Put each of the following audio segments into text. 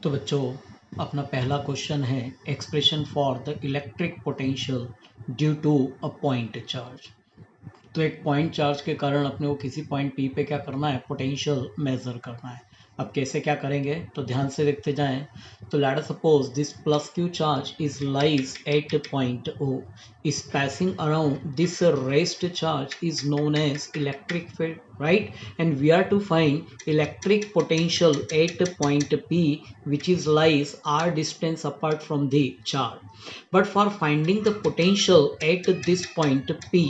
तो बच्चों अपना पहला क्वेश्चन है expression for the electric potential due to a point charge. तो एक पॉइंट चार्ज के कारण अपने को किसी पॉइंट पी पे क्या करना है, पोटेंशियल मेजर करना है। अब कैसे क्या करेंगे तो ध्यान से देखते जाएं। तो let us suppose this plus Q charge is lies at point O is passing around. This rest charge is known as electric field, right? And we are to find electric potential at point P, which is lies r distance apart from the charge. But for finding the potential at this point P,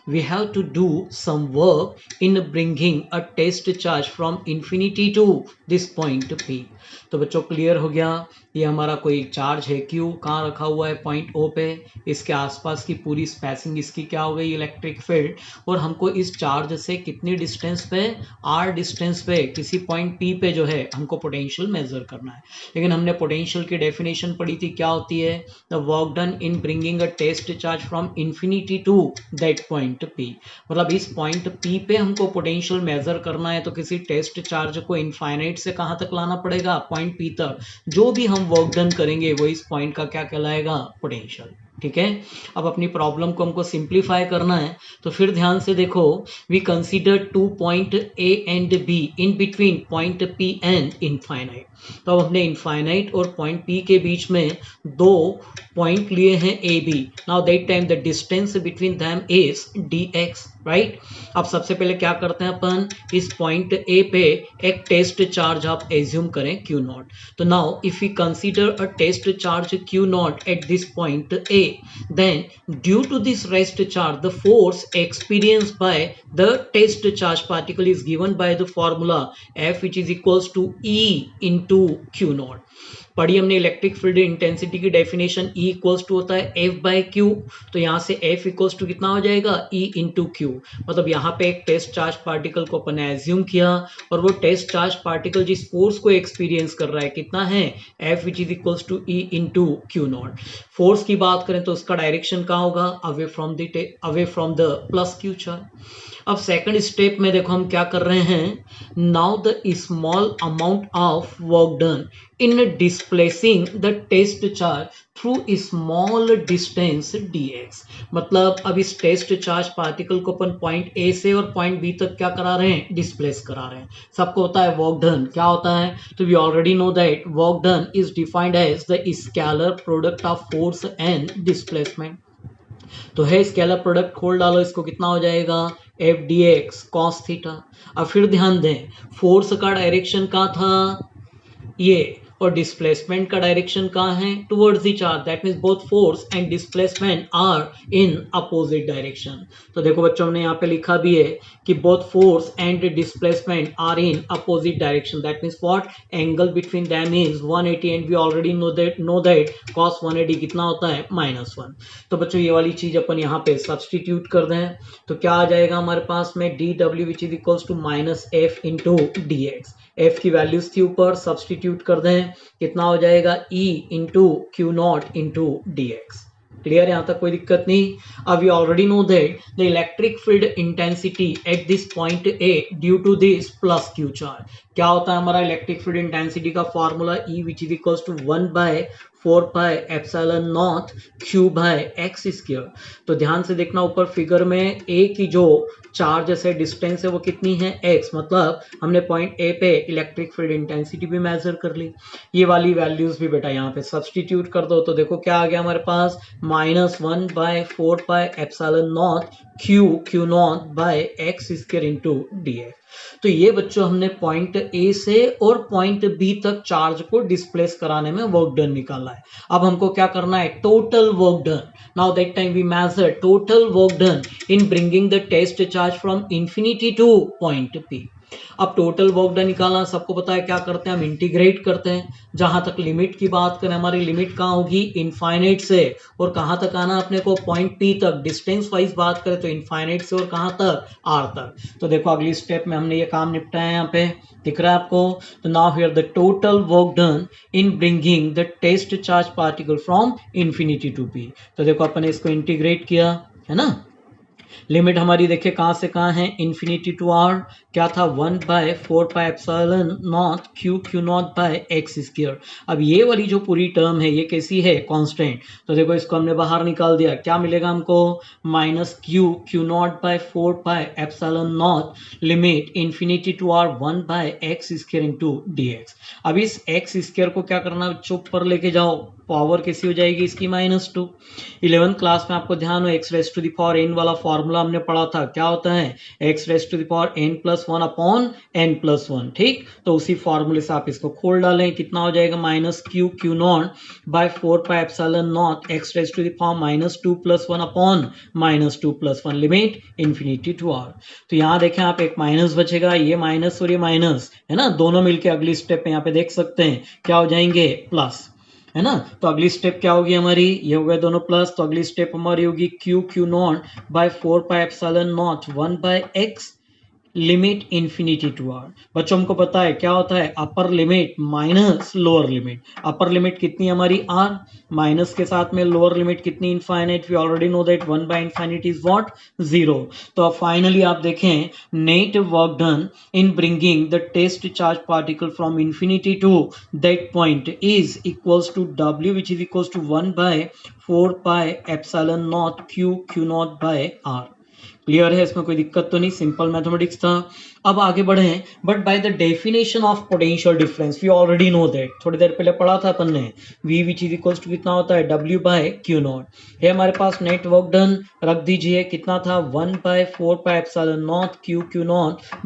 we have to do some work in bringing a test charge from infinity to this point P. तो बच्चों clear हो गया, ये हमारा कोई charge है Q, कहाँ रखा हुआ है, पॉइंट O पे। इसके आसपास की पूरी स्पेसिंग इसकी क्या हो गई, इलेक्ट्रिक फील्ड। और हमको इस चार्ज से कितनी डिस्टेंस पे, R डिस्टेंस पे किसी पॉइंट P पे जो है हमको पोटेंशियल मेजर करना है। लेकिन हमने पोटेंशियल की डेफिनेशन पढ़ी थी, क्या होती है, the work done in bringing a test charge from infinity to that point P। मतलब इस पॉइंट P पे हमको पोटेंशियल मेजर करना है तो किसी टेस्ट चार्ज को इनफाइनाइट से कहाँ तक लाना पड़ेगा, पॉइंट P तक। जो भी हम वर्क डन करेंगे वो इस पॉइंट का क्या कहलाएगा, पोटेंशियल। ठीक है। अब अपनी प्रॉब्लम को हमको सिंप्लीफाई करना है, तो फिर ध्यान से देखो, we consider two point A and B in between point P and infinite. तो अब हमने इनफाइनाइट और पॉइंट पी के बीच में दो पॉइंट लिए हैं A B. Now that time the distance between them is d x, right. अब सबसे पहले क्या करते हैं अपन, इस पॉइंट ए पे एक टेस्ट चार्ज आप एज्यूम करें क्यू नॉट। तो now if we consider a test charge Q naught at this point A, then due to this rest charge the force experienced by the test charge particle is given by the formula F, which is equals to E into Q naught। पढ़ी हमने electric field intensity की definition, E equals to होता है F by Q. तो यहाँ से F equals to कितना हो जाएगा, E इंटू क्यू। मतलब यहाँ पे एक टेस्ट चार्ज पार्टिकल को अपन ने एज्यूम किया और वो टेस्ट चार्ज पार्टिकल जिस फोर्स को एक्सपीरियंस कर रहा है कितना है, F which is equals to E into Q naught. Force की बात करें तो उसका डायरेक्शन कहाँ होगा, away from the plus Q charge. अब सेकंड स्टेप में देखो हम क्या कर रहे हैं, now the small amount of work done in displacing the test charge through small distance dx। मतलब अब इस टेस्ट चार्ज पार्टिकल को अपन पॉइंट ए से और पॉइंट बी तक क्या करा रहे हैं, डिस्प्लेस करा रहे हैं। सबको होता है वर्क डन, क्या होता है, तो we already know that work done is defined as the scalar product of force and displacement. तो है स्केलर प्रोडक्ट, खोल डालो इसको, कितना हो जाएगा, F D x cos theta. अब फिर ध्यान दें, फोर्स का डायरेक्शन कहाँ था, ये, और डिस्प्लेसमेंट का डायरेक्शन कहाँ है, towards the charge. That means both force and displacement are in opposite direction. तो देखो बच्चों हमने यहाँ पे लिखा भी है कि both force and displacement are in opposite direction. That means what, angle between them is 180 and we already know that cos 180 कितना होता है, -1। तो बच्चों ये वाली चीज अपन यहाँ पे सब्सटीट्यूट कर दें तो क्या आ जाएगा हमारे पास में, डी डब्ल्यू which is equals to -f into d x. F की वैल्यूज थी ऊपर, सब्सटीट्यूट कर दें, कितना हो जाएगा, E into Q naught into d x. Clear, यहां तक कोई दिक्कत नहीं। अब you already know that the electric field intensity at this point A due to this plus Q charge. क्या होता है हमारा इलेक्ट्रिक फील्ड इंटेंसिटी का formula, E which is equals to 1/4 pi epsilon naught Q by x square. तो ध्यान से देखना ऊपर फिगर में, A की जो चार्ज से डिस्टेंस है वो कितनी है, x। मतलब हमने पॉइंट ए पे इलेक्ट्रिक फील्ड इंटेंसिटी भी मेजर कर ली। ये वाली वैल्यूज भी बेटा यहाँ पे सब्सटीट्यूट कर दो तो देखो क्या आ गया हमारे पास, -1/4 pi epsilon naught Q naught by x square into d x. तो ये बच्चों हमने पॉइंट ए से और पॉइंट बी तक चार्ज को डिस्प्लेस कराने में वर्क डन निकाला है। अब हमको क्या करना है, total work done. Now that time we measure total work done in bringing the test charge from infinity to point P. अब टोटल वर्क डन निकालना सबको पता है, क्या करते हैं हम, इंटीग्रेट करते हैं। जहां तक लिमिट की बात करें, हमारी लिमिट कहाँ होगी, इनफाइनाइट से और कहां तक आना अपने को, पॉइंट पी तक। डिस्टेंस वाइज बात करें तो इनफाइनाइट से और कहां तक, आर तक। तो देखो अगली स्टेप में हमने ये काम निपटाया, यहाँ पे दिख रहा है आपको। तो now here the total work done in bringing the test charge particle from infinity to P. तो देखो अपन ने इसको इंटीग्रेट किया है ना। लिमिट हमारी देखिए कहां से कहां है, इन्फिनिटी टू आर। क्या था 1/4πε0 q naught by x square. अब ये वाली जो पूरी टर्म है ये कैसी है, कांस्टेंट। तो देखो इसको हमने बाहर निकाल दिया, क्या मिलेगा हमको, -q naught by 4πε0 limit infinity to r 1/x square into dx। अब इस x स्क्वायर को क्या करना, चुप पर लेके जाओ, पावर कैसी हो जाएगी इसकी -2। 11th क्लास में आपको ध्यान हो x raise to the power n वाला फॉर्मूला हमने पढ़ा था, क्या होता है x raise to the power n+1 upon n+1। ठीक, तो उसी फॉर्मूले से आप इसको खोल डालें, कितना हो जाएगा -q naught by 4πε0 x raise to the power -2 + 1 upon -2 + 1 limit infinity to r। तो यहाँ देखें आप, एक माइनस बचेगा, ये माइनस और ये माइनस है ना, दोनों मिलके अगली स्टेप में यहाँ पे देख सकते हैं क्या हो जाएंगे, प्लस, है ना। तो अगली स्टेप क्या होगी हमारी, ये हो गए दोनों प्लस, तो अगली स्टेप हमारी होगी q naught by 4πε0 1/x limit infinity to r. बच्चों हमको पता है क्या होता है, upper limit minus lower limit. Upper limit कितनी हमारी r, माइनस के साथ में लोअर लिमिट कितनी, infinite. We already know that 1/∞ is what, 0। तो अब फाइनली आप देखें, net work done in bringing the test charge particle from infinity to that point is equals to w which is equals to 1/4πε0 q naught by r। Clear है, इसमें कोई दिक्कत तो नहीं, सिंपल मैथमेटिक्स था। अब आगे बढ़े, but by the definition of potential difference we already know that, थोड़ी देर पहले पढ़ा था अपन ने, v which is equals to कितना होता है, w/q0 है। हमारे पास नेट वर्क डन रख दीजिए, कितना था 1/4πε0 क्यू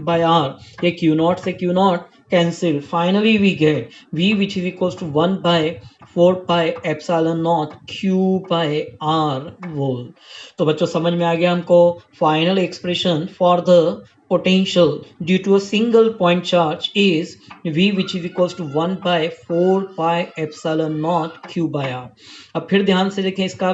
बाय r। ये q0 से q0 cancel, finally we get v which is equals to 1/4πε0 q by r whole. तो बच्चों समझ में आ गया हमको, final expression for the potential due to a single point charge is v which is equals to 1/4πε0 q by r। अब फिर ध्यान से देखें, इसका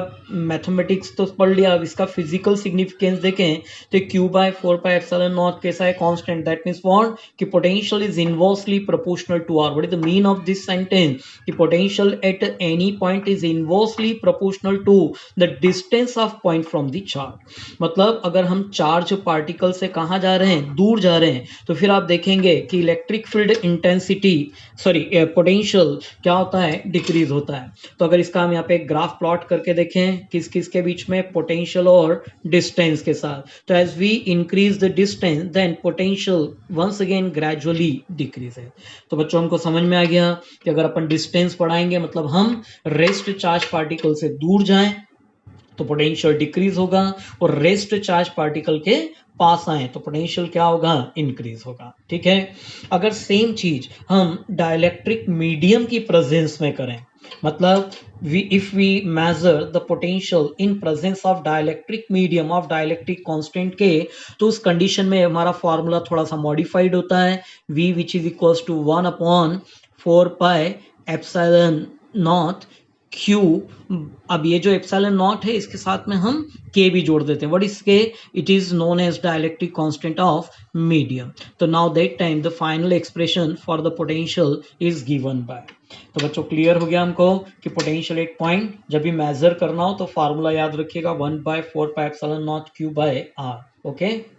मैथमेटिक्स तो पढ़ लिया, अब इसका फिजिकल सिग्निफिकेंस देखें तो q/4πε0 कैसा है, कांस्टेंट। दैट मींस व्हाट, कि potential is inversely proportional to r। What is the mean of this sentence, कि potential at any point is inversely proportional to the distance of point from the charge. मतलब अगर हम charge particle से कहाँ जा रहे हैं, दूर जा रहे हैं, तो फिर आप देखेंगे कि electric field intensity, sorry potential क्या होता है, डिक्रीज होता है। तो अगर इसका हम यहाँ पे ग्राफ प्लॉट करके देखें, किस किस के बीच में, पोटेंशियल और डिस्टेंस के साथ, तो as we increase the distance then potential once again gradually decrease है। तो बच्चों हमको समझ में आ गया कि अगर अपन डिस्टेंस पढ़ाएंगे मतलब हम रेस्ट चार्ज पार्टिकल से दूर जाएं तो पोटेंशियल डिक्रीज होगा, और रेस्ट चार्ज पार्टिकल के पास आए तो पोटेंशियल क्या होगा, इंक्रीज होगा। ठीक है, अगर सेम चीज हम डाइलेक्ट्रिक मीडियम की प्रेजेंस में करें, मतलब if we measure the potential in presence of dielectric medium of dielectric constant के, तो उस कंडीशन में हमारा फॉर्मूला थोड़ा सा मॉडिफाइड होता है, v which is equals to 1/4πε0 Q। अब ये जो एप्सिलॉन नॉट है इसके साथ में हम K भी जोड़ देते हैं, what is K, it is known as dielectric constant of medium. तो now that time the final expression for the potential is given by. तो बच्चों क्लियर हो गया हमको कि पोटेंशियल एक पॉइंट जब भी मेजर करना हो तो फार्मूला याद रखिएगा 1/4πε0 Q बाय r। ओके।